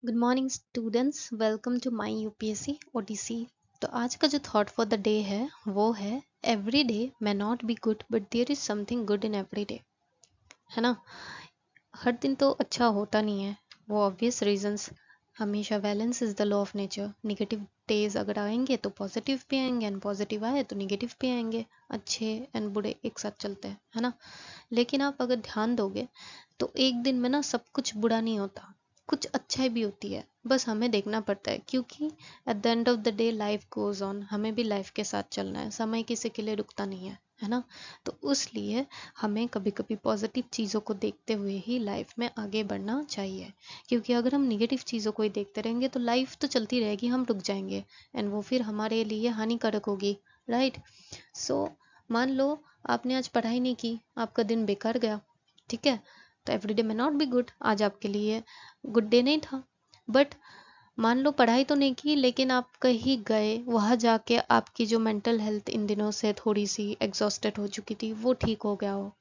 Good morning students, welcome to my UPSC OTC. तो आज का जो थॉट फॉर द डे है वो है every day may not be good but there is something good in every day. है ना। हर दिन तो अच्छा होता नहीं है, वो ऑब्वियस रीजंस। हमेशा balance is the law of nature. Negative days अगर आएंगे तो पॉजिटिव भी आएंगे एंड पॉजिटिव आए तो निगेटिव भी आएंगे। अच्छे एंड बुरे एक साथ चलते हैं, है ना। लेकिन आप अगर ध्यान दोगे तो एक दिन में ना सब कुछ बुरा नहीं होता, कुछ अच्छाई भी होती है। बस हमें देखना पड़ता है, क्योंकि at the end of the day life goes on. हमें भी लाइफ के साथ चलना है, समय किसी के लिए रुकता नहीं है ना। तो उसलिए हमें कभी कभी पॉजिटिव चीज़ों को देखते हुए ही लाइफ में आगे बढ़ना चाहिए। क्योंकि अगर हम निगेटिव चीज़ों को ही देखते रहेंगे तो लाइफ तो चलती रहेगी, हम रुक जाएंगे एंड वो फिर हमारे लिए हानिकारक होगी। राइट। सो मान लो आपने आज पढ़ाई नहीं की, आपका दिन बेकार गया। ठीक है, तो एवरीडे में नॉट बी गुड, आज आपके लिए गुड डे नहीं था। बट मान लो पढ़ाई तो नहीं की, लेकिन आप कहीं गए, वहाँ जाके आपकी जो मेंटल हेल्थ इन दिनों से थोड़ी सी एग्जॉस्टेड हो चुकी थी वो ठीक हो गया हो।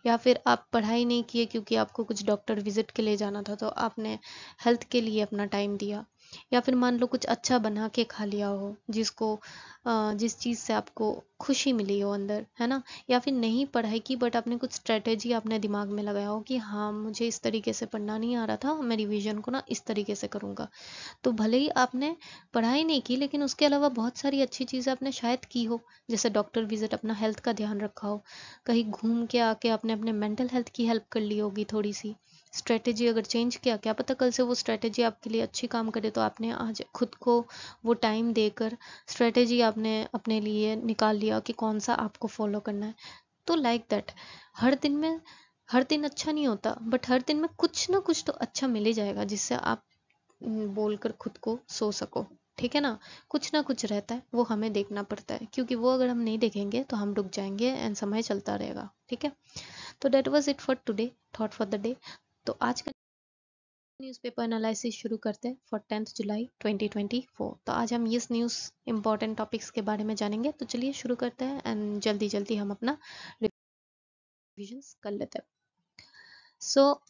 या फिर आप पढ़ाई नहीं किए क्योंकि आपको कुछ डॉक्टर विजिट के लिए जाना था, तो आपने हेल्थ के लिए अपना टाइम दिया। या फिर मान लो कुछ अच्छा बना के खा लिया हो जिस चीज़ से आपको खुशी मिली हो अंदर, है ना। या फिर नहीं पढ़ाई की बट आपने कुछ स्ट्रेटेजी अपने दिमाग में लगाया हो कि हाँ मुझे इस तरीके से पढ़ना नहीं आ रहा था, मैं रिवीजन को ना इस तरीके से करूँगा। तो भले ही आपने पढ़ाई नहीं की लेकिन उसके अलावा बहुत सारी अच्छी चीज़ें आपने शायद की हो। जैसे डॉक्टर विजिट, अपना हेल्थ का ध्यान रखा हो, कहीं घूम के आके आपने अपने मेंटल हेल्थ की हेल्प कर ली होगी थोड़ी सी। स्ट्रेटेजी अगर चेंज किया, क्या पता कल से वो स्ट्रेटेजी आपके लिए अच्छी काम करे। तो आपने आज खुद को वो टाइम देकर स्ट्रेटेजी आपने अपने लिए निकाल लिया कि कौन सा आपको फॉलो करना है। तो लाइक दैट, हर दिन में हर दिन अच्छा नहीं होता बट हर दिन में कुछ ना कुछ तो अच्छा मिल ही जाएगा, जिससे आप बोलकर खुद को सो सको। ठीक है ना। कुछ ना कुछ रहता है, वो हमें देखना पड़ता है, क्योंकि वो अगर हम नहीं देखेंगे तो हम रुक जाएंगे एंड समय चलता रहेगा। ठीक है। तो that was it for today, thought for the day. तो आज का न्यूज़पेपर एनालिसिस शुरू करते हैं फॉर 10 जुलाई 2024। तो आज हम इस न्यूज़ इंपॉर्टेंट टॉपिक्स के बारे में जानेंगे। तो चलिए शुरू करते हैं एंड जल्दी जल्दी हम अपना रिविजन्स कर लेते हैं। सो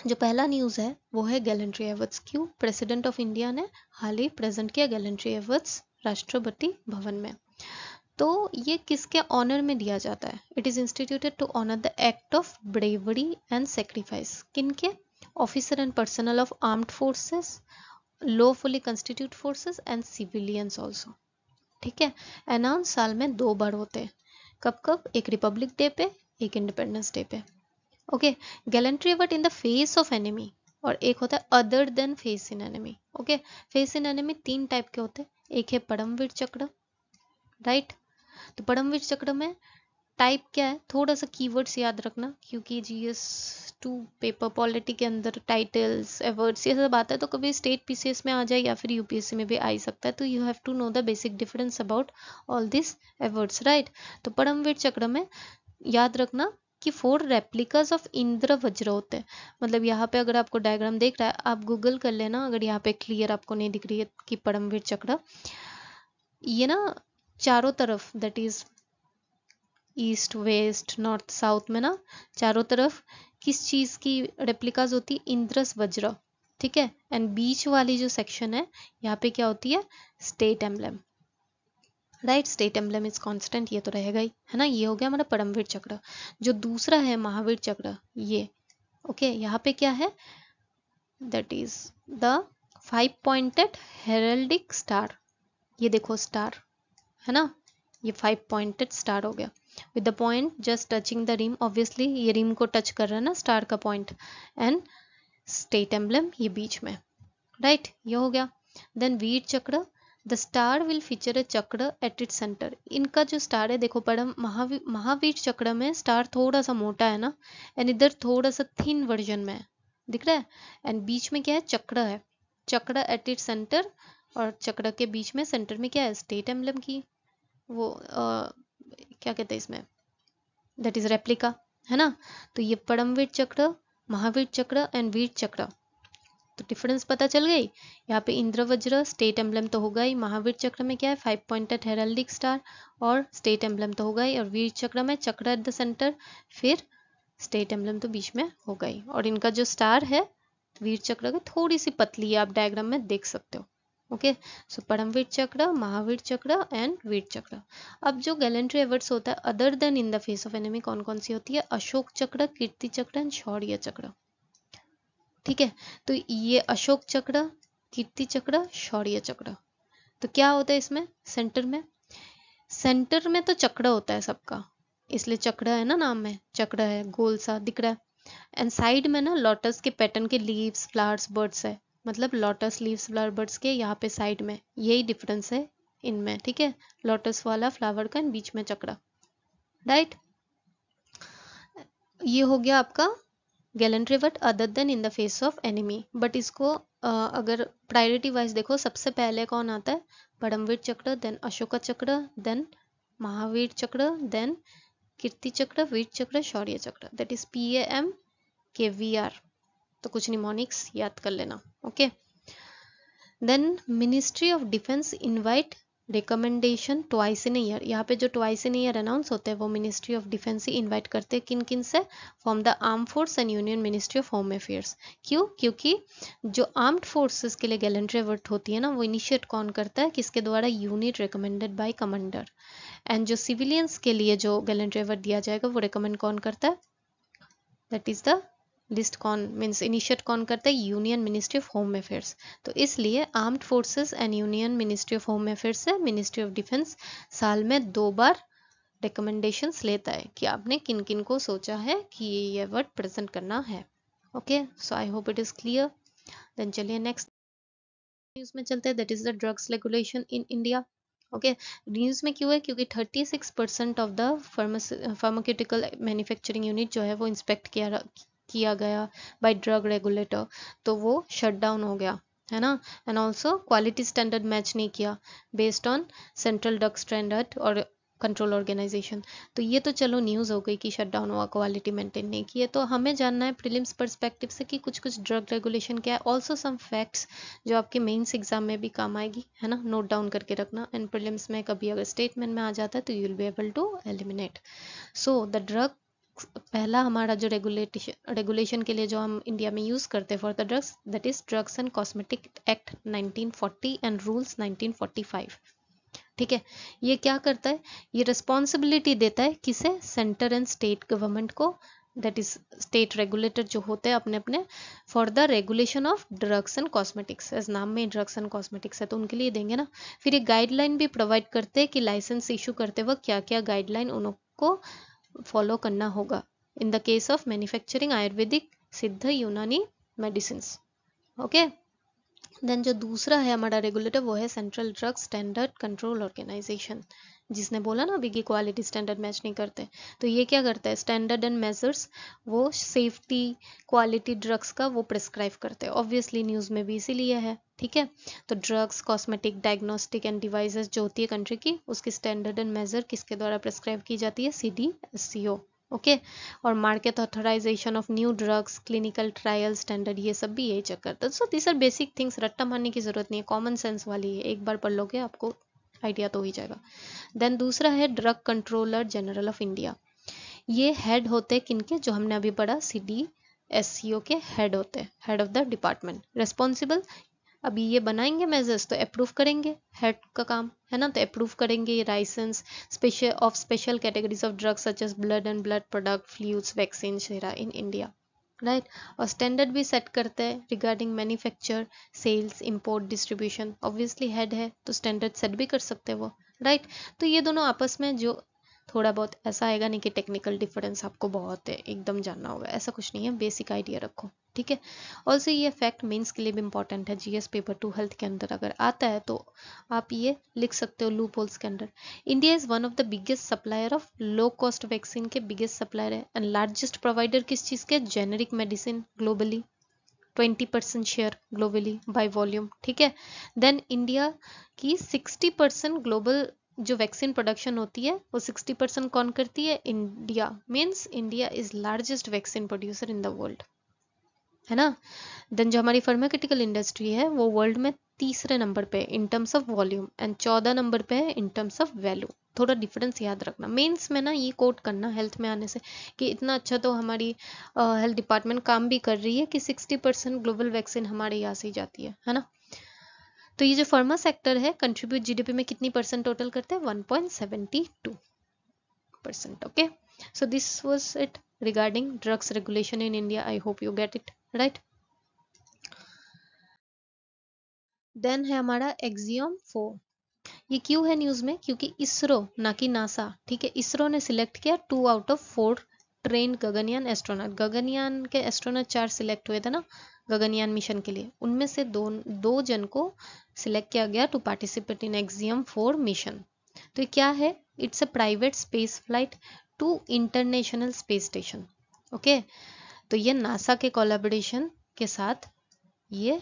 जो पहला न्यूज़ है वो है गैलेंट्री अवार्ड्स। क्यों प्रेसिडेंट ऑफ इंडिया ने हाल ही प्रेजेंट किया गैलेंट्री अवार्ड्स राष्ट्रपति भवन में। तो ये किसके ऑनर में दिया जाता है? It is instituted to honour the act of bravery and sacrifice. किनके? Officer and personnel of armed forces, lawfully constitute forces and civilians also. ठीक है। अनाउंस साल में 2 बार होते हैं। कब कब? एक रिपब्लिक डे पे, एक इंडिपेंडेंस डे पे। Okay. Gallantry award in the face of enemy, और एक होता है other than face in enemy. Okay. Face in enemy 3 type के होते हैं। एक है परमवीर चक्र। राइट। तो परमवीर चक्र में टाइप क्या है, थोड़ा सा कीवर्ड्स याद रखना, क्योंकि GS2 पेपर पॉलिटी के अंदर टाइटल्स अवार्ड्स ये सब आता है, तो कभी स्टेट PCS में आ जाए या फिर UPSC में भी आ ही सकता है। तो you have to know the basic difference about all this awards. Right. तो परमवीर चक्र में याद रखना कि 4 रेप्लिकास ऑफ इंद्र वज्र होते हैं। मतलब यहाँ पे अगर आपको डायग्राम देख रहा है, आप गूगल कर लेना, अगर यहाँ पे क्लियर आपको नहीं दिख रही है कि परमवीर चक्र, ये ना चारों तरफ, that is east west north south में ना, चारों तरफ किस चीज की रेप्लिकास होती है? इंद्रस वज्र। ठीक है। एंड बीच वाली जो सेक्शन है, यहाँ पे क्या होती है? State emblem. Right. State emblem is constant, ये तो रहेगा ही, है ना। ये हो गया हमारा परमवीर चक्र। जो दूसरा है महावीर चक्र, ये ओके यहाँ पे क्या है? That is the 5 pointed heraldic star. ये देखो स्टार, है ना। ये 5 पॉइंटेड स्टार हो गया with the point just touching the rim. Obviously ये रिम को टच कर रहा है ना स्टार का पॉइंट। एंड स्टेट एम्बलम ये बीच में। राइट। ये हो गया। देन वीर चक्र, द स्टार विल फीचर ए चक्र एट इट सेंटर। इनका जो स्टार है, देखो परम महावीर चक्र में स्टार थोड़ा सा मोटा है ना, एंड इधर थोड़ा सा थिन वर्जन में है, दिख रहा है। एंड बीच में क्या है? चक्र है। चक्र एट इट सेंटर, और चक्र के बीच में सेंटर में क्या है? स्टेट एम्बलम की वो क्या कहते हैं इसमें, दैट इज रेप्लिका, है ना। तो ये परमवीर चक्र, महावीर चक्र एंड वीर चक्र। तो डिफरेंस पता चल गई। यहाँ पे इंद्र वज्र स्टेट एम्बलम तो होगा ही, महावीर चक्र में क्या है? 5 पॉइंटेड हेरल्डिक स्टार और स्टेट एम्बलम तो होगा ही, और वीर चक्र में चक्र एट द सेंटर, फिर स्टेट एम्बलम तो बीच में होगा ही। और इनका जो स्टार है वीर चक्र की थोड़ी सी पतली है, आप डायग्राम में देख सकते हो। ओके, सो परमवीर चक्र, महावीर चक्र एंड वीर चक्र। अब जो गैलेंट्री एवर्ड्स होता है other then in the face of enemy कौन कौन सी होती है? अशोक चक्र, कीर्ति चक्र एंड शौर्य चक्र। ठीक है, तो ये अशोक चक्र, कीर्ति चक्र, शौर्य चक्र। तो क्या होता है इसमें सेंटर में? सेंटर में तो चक्र होता है सबका, इसलिए चक्र है ना, नाम में चक्र है, गोल सा दिख रहा है। एंड साइड में ना लोटस के पैटर्न के लीव्स, फ्लावर्स, बर्ड्स है, मतलब लोटस लीव्स, फ्लावर, बर्ड्स के यहाँ पे साइड में, यही डिफरेंस है इनमें। ठीक है, लोटस वाला फ्लावर का एंड बीच में चक्र, राइट। ये हो गया आपका gallantry Edward other then in the face of enemy. But इसको अगर प्रायोरिटी वाइज देखो, सबसे पहले कौन आता है? परमवीर चक्र, देन अशोका चक्र, देन महावीर चक्र, देन कीर्ति चक्र, वीर Chakra, Shaurya Chakra. That is PAMKVR। तो कुछ निमोनिक्स याद कर लेना। Okay, then ministry of defence invite recommendation twice in year. यहाँ पे जो ट्वाइस इन ईयर अनाउंस होते हैं वो ministry of defence he invite करते हैं। किन किन से? From the arm force and union ministry of home affairs. क्यों? क्योंकि जो आर्म्ड फोर्सेस के लिए गैलेंट्री अवार्ड होती है ना, वो इनिशिएट कौन करता है? किसके द्वारा? Unit recommended by commander. And जो सिविलियंस के लिए जो गैलेंट्री अवार्ड दिया जाएगा वो रिकमेंड कौन करता है? दैट इज द लिस्ट कौन मीन्स इनिशिएट कौन करता है? Union ministry of home affairs. तो इसलिए armed forces and union ministry of home affairs से मिनिस्ट्री ऑफ डिफेंस साल में 2 बार रिकमेंडेशंस लेता है कि आपने किन किन को सोचा है कि ये अवार्ड प्रेजेंट करना है। Okay, so I hope it is clear. Then चलिए नेक्स्ट न्यूज में चलते हैं, that is the drugs regulation in India. Okay, news में क्यों है? क्योंकि 36% of the pharmaceutical manufacturing unit जो है वो इंस्पेक्ट किया गया बाय ड्रग रेगुलेटर, तो वो शट डाउन हो गया है ना। And also quality standard match नहीं किया based on central drug standard और कंट्रोल ऑर्गेनाइजेशन। तो ये तो चलो न्यूज़ हो गई कि शट डाउन हुआ, क्वालिटी मेंटेन नहीं की है। तो हमें जानना है प्रीलिम्स पर्सपेक्टिव से कि कुछ कुछ ड्रग रेगुलेशन क्या है, ऑल्सो सम फैक्ट्स जो आपके मेंस एग्जाम में भी काम आएगी, है ना, नोट डाउन करके रखना। एंड प्रीलिम्स में कभी अगर स्टेटमेंट में आ जाता है तो you will be able to eliminate. So the drug, पहला हमारा जो रेगुलेशन के लिए जो हम इंडिया में यूज करते हैं for the drugs, that is drugs and cosmetic act 1940 and rules 1945। ठीक है, ये क्या करता है? ये रिस्पॉन्सिबिलिटी देता है किसे? सेंटर एंड स्टेट गवर्नमेंट को, दैट इज स्टेट रेगुलेटर जो होते हैं अपने अपने, for the regulation of drugs and cosmetics. As नाम में ड्रग्स एंड कॉस्मेटिक्स है तो उनके लिए देंगे ना। फिर ये गाइडलाइन भी प्रोवाइड करते हैं कि लाइसेंस इशू करते वक्त क्या क्या गाइडलाइन उनको फॉलो करना होगा in the case of manufacturing Ayurvedic, सिद्ध, यूनानी मेडिसिन। ओके, देन जो दूसरा है हमारा रेगुलेटर वो है central drug standard control organisation, जिसने बोला ना अभी कि क्वालिटी स्टैंडर्ड मैच नहीं करते। तो ये क्या करता है? स्टैंडर्ड एंड मेजर्स, वो सेफ्टी क्वालिटी ड्रग्स का वो प्रिस्क्राइब करते हैं। ऑब्वियसली न्यूज़ में भी इसीलिए है। ठीक है, तो drugs, cosmetic, diagnostic end devices जो होती है कंट्री की, उसकी स्टैंडर्ड एंड मेजर किसके द्वारा प्रिस्क्राइब की जाती है? CDSCO। ओके, और market authorisation of new drugs, clinical trial standard, ये सब भी यही चेक करता है। So this are basic things, रट्टा मारने की जरूरत नहीं है, कॉमन सेंस वाली है, एक बार पढ़ लोगे आपको आइडिया तो हो ही जाएगा। देन दूसरा है drug controller general of India. ये हेड होते हैं किनके? जो हमने अभी पढ़ा, CDSCO के हेड होते हैं, head of the department responsible. अभी ये बनाएंगे मेजर्स तो अप्रूव करेंगे, हेड का काम है ना, तो अप्रूव करेंगे ये licence special categories of drugs such as blood and blood product, fluids, vaccine, sera in India, right. और स्टैंडर्ड भी सेट करते हैं regarding manufacture, sales, import, distribution. Obviously head है तो स्टैंडर्ड सेट भी कर सकते हैं वो, राइट। तो ये दोनों आपस में जो थोड़ा बहुत, ऐसा आएगा नहीं कि टेक्निकल डिफरेंस आपको बहुत है एकदम जानना होगा, ऐसा कुछ नहीं है, बेसिक आइडिया रखो। ठीक है, ऑल्सो ये फैक्ट मेंस के लिए भी इंपॉर्टेंट है, GS पेपर 2 हेल्थ के अंदर अगर आता है तो आप ये लिख सकते हो लूप होल्स के अंदर। India is one of the biggest supplier of low cost vaccine के बिगेस्ट सप्लायर है एंड लार्जेस्ट प्रोवाइडर किस चीज़ के? Generic medicine globally, 20% share globally by volume. ठीक है, देन इंडिया की 60% ग्लोबल जो वैक्सीन प्रोडक्शन होती है वो 60% कौन करती है? India. Means India is largest vaccine producer in the world, है ना। देन जो हमारी फार्मास्यूटिकल इंडस्ट्री है वो वर्ल्ड में तीसरे नंबर पे in terms of volume and 14 number पे है इन टर्म्स ऑफ वैल्यू। थोड़ा डिफरेंस याद रखना, मेंस में ना ये कोट करना हेल्थ में आने से कि इतना अच्छा तो हमारी हेल्थ डिपार्टमेंट काम भी कर रही है कि 60% ग्लोबल वैक्सीन हमारे यहाँ से ही जाती है ना। तो ये जो फार्मा सेक्टर है कंट्रीब्यूट जीडीपी में कितनी परसेंट टोटल करते हैं, 1.72%। Okay, so this was it regarding drugs regulation in India. I hope you get it right. Then है हमारा एक्सियम 4। ये क्यों है न्यूज में, क्योंकि इसरो ना कि नासा, ठीक है, इसरो ने सिलेक्ट किया 2 out of 4 train Gaganyaan astronaut. Gaganyaan के एस्ट्रोनॉट 4 सिलेक्ट हुए थे ना गगनयान मिशन के लिए, उनमें से दो जन को सिलेक्ट किया गया to participate in Axiom 4 mission. तो ये क्या है, it's a private space flight to international space station. Okay, तो ये नासा के कोलैबोरेशन के साथ ये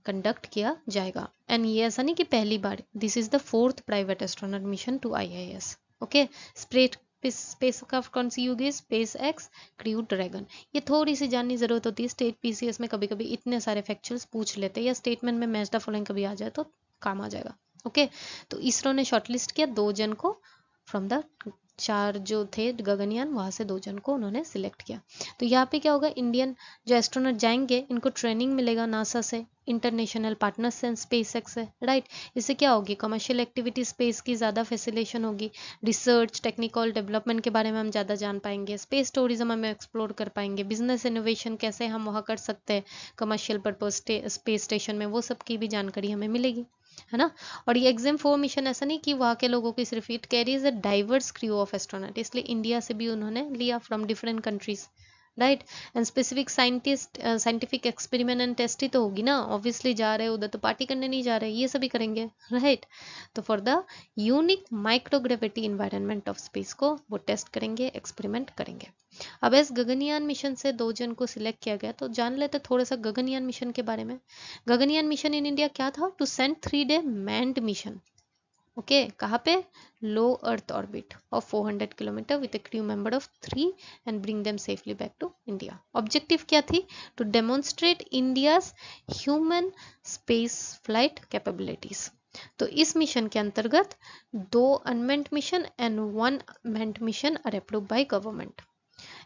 कंडक्ट किया जाएगा। एंड ये ऐसा नहीं कि पहली बार, this is the 4th private astronaut mission to ISS. Okay, spacecraft कौन सी होगी, स्पेस एक्स क्रू ड्रैगन। ये थोड़ी सी जाननी जरूरत होती है, स्टेट पीसीएस में कभी कभी इतने सारे फैक्चुअल्स पूछ लेते हैं, या स्टेटमेंट में मैच द फॉलोइंग कभी आ जाए तो काम आ जाएगा। ओके, तो इसरो ने शॉर्टलिस्ट किया 2 जन को फ्रॉम द 4 जो थे गगनयान, वहां से 2 जन को उन्होंने सिलेक्ट किया। तो यहाँ पे क्या होगा, इंडियन जो एस्ट्रोनॉट जाएंगे इनको ट्रेनिंग मिलेगा नासा से, इंटरनेशनल पार्टनर्स से, स्पेस एक्स से, राइट। इससे क्या होगी, कमर्शियल एक्टिविटी स्पेस की ज़्यादा फैसिलेशन होगी, रिसर्च टेक्निकल डेवलपमेंट के बारे में हम ज़्यादा जान पाएंगे, स्पेस टूरिज्म हम एक्सप्लोर कर पाएंगे, बिजनेस इनोवेशन कैसे हम वहाँ कर सकते हैं कमर्शियल पर्पज स्पेस स्टेशन में, वो सब की भी जानकारी हमें मिलेगी, है ना। और ये एक्सियम 4 मिशन ऐसा नहीं कि वहाँ के लोगों की सिर्फ, it carries a diverse crew of astronaut, इसलिए इंडिया से भी उन्होंने लिया from different countries, right. And specific scientific experiment and test ही तो होगी ना, ऑब्वियसली जा रहे हैं उधर तो पार्टी करने नहीं जा रहे, ये सभी करेंगे, राइट। तो for the unique microgravity environment of space को वो टेस्ट करेंगे, एक्सपेरिमेंट करेंगे। अब इस गगनयान मिशन से 2 जन को सिलेक्ट किया गया, तो जान लेते थोड़ा सा गगनयान मिशन के बारे में। गगनयान मिशन इन इंडिया क्या था, to send 3-day manned mission. Okay, कहाँ पे, low earth orbit of 400 kilometre with a crew member of 3 and bring them safely back to India. Objective क्या थी, to demonstrate India's human space flight capabilities. तो इस mission के अंतर्गत 2 unmanned mission and 1 manned mission are approved by government.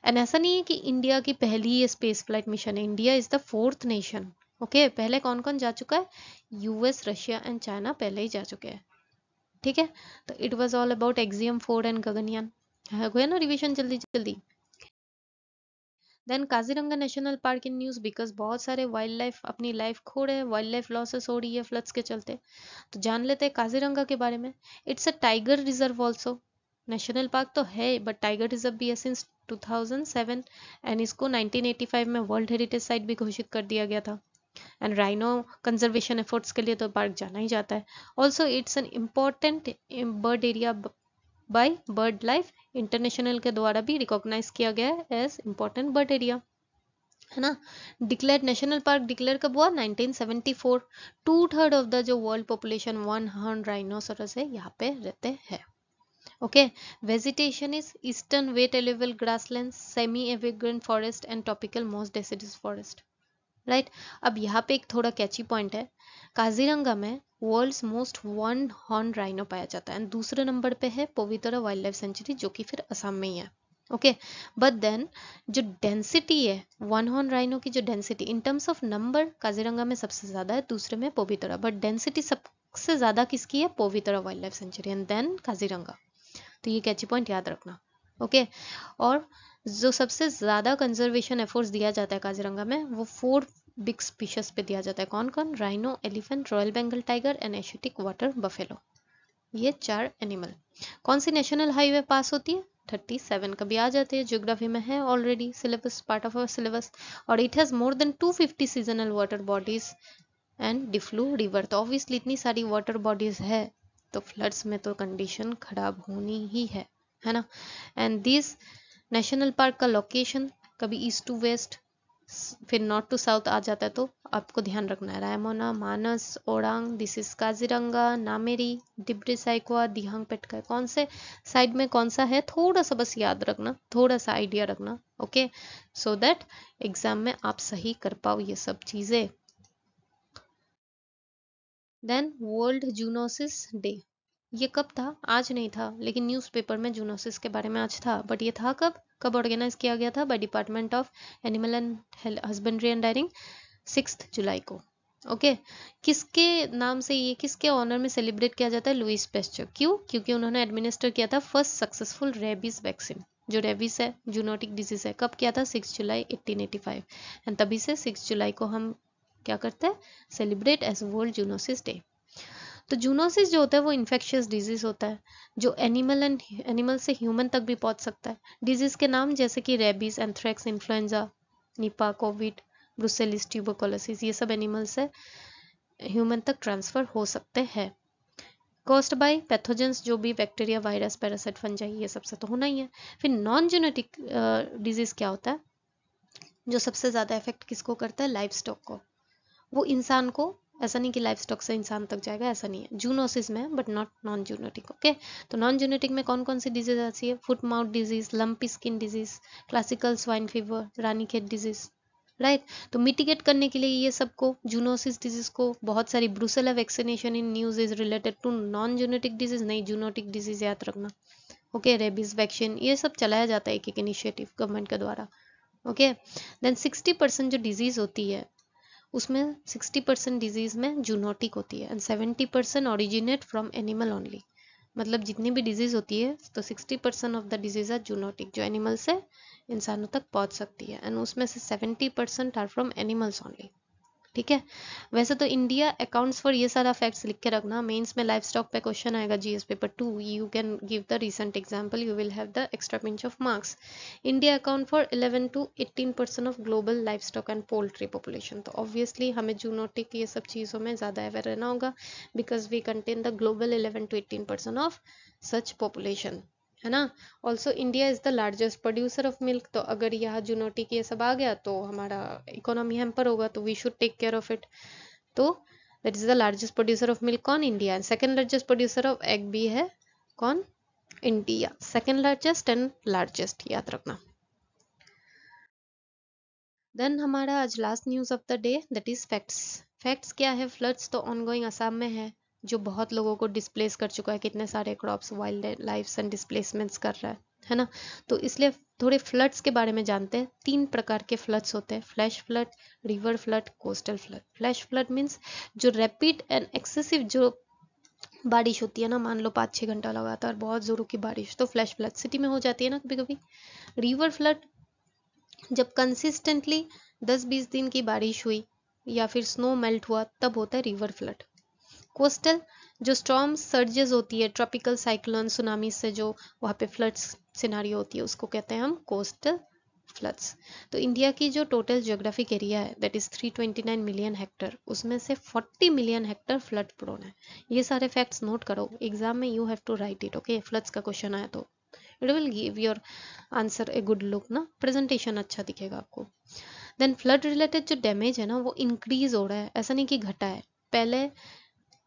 And ऐसा नहीं है कि इंडिया की पहली ये स्पेस फ्लाइट मिशन है, India is the 4th nation. Okay, पहले कौन कौन जा चुका है, यूएस, रशिया एंड चाइना पहले ही जा चुके हैं, ठीक है। तो it was all about Axiom 4 and Gaganyaan, है ना रिवीजन जल्दी जल्दी। Then Kaziranga national park in news, because बहुत सारे वाइल्ड लाइफ अपनी लाइफ खो रहे हैं, वाइल्ड लाइफ लॉसेस हो रही है फ्लड्स के चलते। तो जान लेते हैं काजीरंगा के बारे में। It's a tiger reserve also, national park तो है बट टाइगर रिजर्व भी है सिंस 2007, एंड इसको 1985 में वर्ल्ड हेरिटेज साइट भी घोषित कर दिया गया था। एंड राइनो कंजर्वेशन एफर्ट्स के लिए तो पार्क जाना ही जाता है। Also it's an important bird area bye bird life international के द्वारा भी रिकॉग्नाइज किया गया है एज इम्पोर्टेंट बर्ड एरिया, है ना। डिक्लेयर नेशनल पार्क डिक्लेयर कब हुआ, 1974। 2/3 ऑफ द जो वर्ल्ड पॉपुलेशन 1 हॉर्न राइनोसोरस है यहाँ पे रहते हैं। Okay, vegetation is eastern wet alluvial grassland, semi evergreen forest and tropical moist deciduous forest, right. अब यहाँ पे एक थोड़ा कैची पॉइंट है, काजीरंगा में world's most one horn rhino पाया जाता है, एंड दूसरे नंबर पे है पवितरा वाइल्ड लाइफ सेंचुरी जो कि फिर असम में ही है। ओके, बट देन जो डेंसिटी है वन हॉर्न राइनो की, जो density in terms of number Kaziranga में सबसे ज्यादा है, दूसरे में पवितरा, बट डेंसिटी सबसे ज्यादा किसकी है, Pobitora wildlife sanctuary and then Kaziranga. तो ये कैची पॉइंट याद रखना, ओके। और जो सबसे ज्यादा कंजर्वेशन एफर्ट्स दिया जाता है काजीरंगा में, वो 4 बिग स्पीशीज पे दिया जाता है, कौन कौन, rhino, elephant, royal Bengal tiger and Asiatic water buffalo, ये 4 एनिमल। कौन सी नेशनल हाईवे पास होती है, 37, कभी आ जाते हैं, ज्योग्राफी में है already syllabus, part of our syllabus. और it has more than 250 seasonal water bodies and Diphlu river. तो ऑब्वियसली इतनी सारी वाटर बॉडीज है तो फ्लड्स में तो कंडीशन खराब होनी ही है ना। एंड दिस नेशनल पार्क का लोकेशन कभी ईस्ट टू वेस्ट फिर नॉर्थ टू साउथ आ जाता है, तो आपको ध्यान रखना है, रायमोना, मानस, ओरांग, दिस इज काजीरंगा, नामेरी, डिब्रू साइखोवा, दिहांग पेटका, कौन से साइड में कौन सा है, थोड़ा सा बस याद रखना, थोड़ा सा आइडिया रखना, ओके, सो दैट एग्जाम में आप सही कर पाओ ये सब चीजें। देन वर्ल्ड जूनोसिस डे, ये कब था? आज नहीं था, लेकिन न्यूज़पेपर में जूनोसिस के बारे में आज था। बट ये था कब? कब ऑर्गेनाइज किया गया था? By department of animal and husbandry and daring, 6 जुलाई को। ओके किसके नाम से, ये किसके ऑनर में सेलिब्रेट किया जाता है? Louis Pasteur. क्यों? क्योंकि उन्होंने एडमिनिस्टर किया था फर्स्ट सक्सेसफुल रेबीज वैक्सीन। जो रेबीज है, जूनोटिक डिजीज है, कब किया था? 6 जुलाई 1885। एंड तभी से 6 जुलाई को हम क्या करते हैं? Celebrate as world zoonosis day. तो जूनोसिस जो होता है वो इन्फेक्शियस डिजीज होता है, जो एनिमल से ह्यूमन तक भी पहुंच सकता है। डिजीज के नाम जैसे कि rabies, anthrax, influenza, Nipah, COVID, brucellosis, tuberculosis, ये सब एनिमल से ह्यूमन तक ट्रांसफर हो सकते हैं। कॉस्ड बाय पैथोजेंस, जो भी बैक्टीरिया, वायरस, पैरासाइट, फंजाई, ये सबसे तो होना ही है। फिर नॉन जेनेटिक डिजीज क्या होता है? जो सबसे ज्यादा इफेक्ट किसको करता है? लाइफ स्टॉक को। वो इंसान को, ऐसा नहीं कि लाइफ स्टॉक से इंसान तक जाएगा, ऐसा नहीं है, जूनोसिस में, but not non zoonotic. Okay तो नॉन जूनोटिक में कौन कौन सी डिजीज आती है? Foot mouth disease, lumpy skin disease, classical swine fever, Ranikhet disease, right. तो मिटिगेट करने के लिए ये सबको, जूनोसिस डिजीज को, बहुत सारी brucella vaccination in news is related to non zoonotic disease, नहीं जूनोटिक डिजीज याद रखना। ओके रेबीज वैक्सीन, ये सब चलाया जाता है एक एक इनिशिएटिव गवर्नमेंट के द्वारा। ओके देन 60% जो डिजीज होती है उसमें 60% डिजीज में जूनोटिक होती है and 70% originate from animal only. मतलब जितनी भी डिजीज होती है तो 60% of the disease are zoonotic, जो एनिमल से इंसानों तक पहुंच सकती है, एंड उसमें से 70% आर फ्रॉम एनिमल्स ओनली। ठीक है। वैसे तो इंडिया अकाउंट्स फॉर, ये सारा फैक्ट्स लिख के रखना, मेंस में लाइफ स्टॉक पे क्वेश्चन आएगा GS paper 2, you can give the recent example, you will have the extra pinch of marks. India account for 11 to 18% of global livestock and poultry population. तो obviously हमें zoonotic ये सब चीज़ों में ज़्यादा aware रहना होगा, because we contain the global 11 to 18% of such population, है ना। Also India is the largest producer of milk, तो अगर यहाँ जूनोटिक ये सब आ गया तो हमारा इकोनॉमी हैम्पर होगा, तो we should take care of it. तो that is the largest producer of milk कौन? India. And second largest producer of egg भी है कौन? India. Second largest and largest, याद रखना। देन हमारा आज last news of the day, that is facts. Facts क्या है? फ्लड्स तो ऑनगोइंग असम में है, जो बहुत लोगों को डिस्प्लेस कर चुका है, कितने सारे crops, wild life and displacements कर रहा है ना। तो इसलिए थोड़े फ्लड्स के बारे में जानते हैं। 3 प्रकार के फ्लड्स होते हैं, flash flood, river flood, coastal flood. Flash flood means जो रैपिड एंड एक्सेसिव जो बारिश होती है ना, मान लो 5-6 घंटा लगातार बहुत जोरों की बारिश, तो फ्लैश फ्लड सिटी में हो जाती है ना कभी कभी। रिवर फ्लड जब कंसिस्टेंटली 10-20 दिन की बारिश हुई या फिर स्नो मेल्ट हुआ, तब होता है रिवर फ्लड। कोस्टल जो स्टॉर्म सर्जेस होती है, ट्रॉपिकल साइक्लोन, सुनामी से जो वहाँ पे फ्लड्स सिनारियो होती है, उसको कहते हैं हम कोस्टल फ्लड्स। तो इंडिया की जो टोटल ज्योग्राफिक एरिया है दैट इज 329 मिलियन हेक्टर, उसमें से 40 मिलियन हेक्टर फ्लड प्रोन है। ये सारे फैक्ट्स नोट करो, एग्जाम में you have to write it. Okay floods का क्वेश्चन आया तो it will give your answer a good look ना, प्रेजेंटेशन अच्छा दिखेगा आपको। देन फ्लड रिलेटेड जो डैमेज है ना वो इंक्रीज हो रहा है, ऐसा नहीं कि घटा है। पहले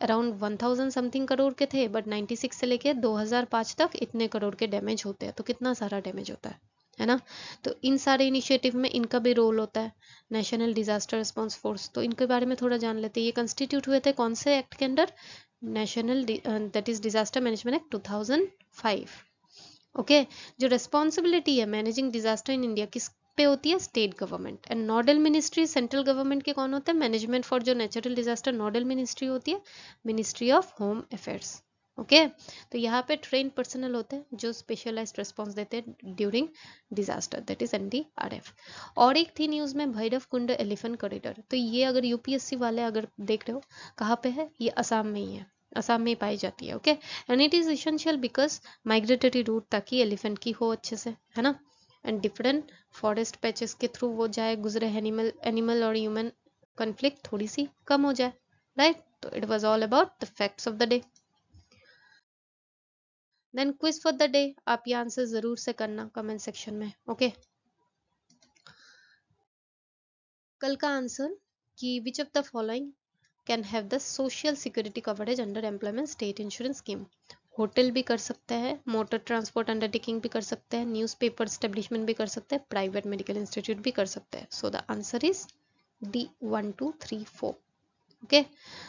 अराउंड 1000 समथिंग करोड़ के थे, बट 96 से लेके 2005 तक इतने करोड़ के डैमेज होते हैं, तो कितना सारा डैमेज होता है ना। तो इन सारे इनिशिएटिव में इनका भी रोल होता है, नेशनल डिजास्टर रिस्पांस फोर्स। तो इनके बारे में थोड़ा जान लेते हैं। ये कंस्टिट्यूट हुए थे कौन से एक्ट के under? National that is disaster management act 2005। Okay जो रेस्पॉन्सिबिलिटी है मैनेजिंग डिजास्टर इन इंडिया किस पे होती है? State government. And nodal ministry central government के कौन होते हैं? मैनेजमेंट फॉर जो नेचुरल डिजास्टर नोडल मिनिस्ट्री होती है ministry of home affairs. Okay तो यहाँ पे ट्रेन पर्सनल होते हैं जो स्पेशलाइज्ड रिस्पॉन्स देते हैं during disaster, that is NDRF. और एक थी न्यूज में भैरव कुंड एलिफेंट कॉरिडोर, तो ये अगर यूपीएससी वाले अगर देख रहे हो कहाँ पे है, ये असम में ही है, असम में ही पाई जाती है। Okay and it is essential because migratory route, ताकि एलिफेंट की हो अच्छे से, है ना। एंड डिफरेंट फॉरेस्ट पैचेस के थ्रू वो जाए, गुजरे, एनिमल और ह्यूमन कॉन्फ्लिक्ट थोड़ी सी कम हो जाए, राइट। तो it was all about the facts of the day. Then quiz for the day, आप ये आंसर जरूर से करना कमेंट सेक्शन में। ओके कल का आंसर कि which of the following can have the social security coverage under employment state insurance scheme. Hotel भी कर सकते हैं, मोटर ट्रांसपोर्ट अंडरटेकिंग भी कर सकते हैं, न्यूज़पेपर स्टेब्लिशमेंट भी कर सकते हैं, प्राइवेट मेडिकल इंस्टीट्यूट भी कर सकते हैं। So the answer is D 1 2 3 4। Okay,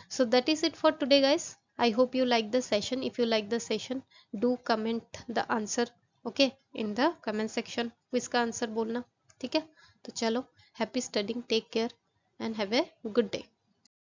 so that is it for today, guys. I hope you like the session. If you like the session, do comment the answer, okay, in the comment section. Quiz का answer बोलना, ठीक है? तो चलो, happy studying, take care and have a good day.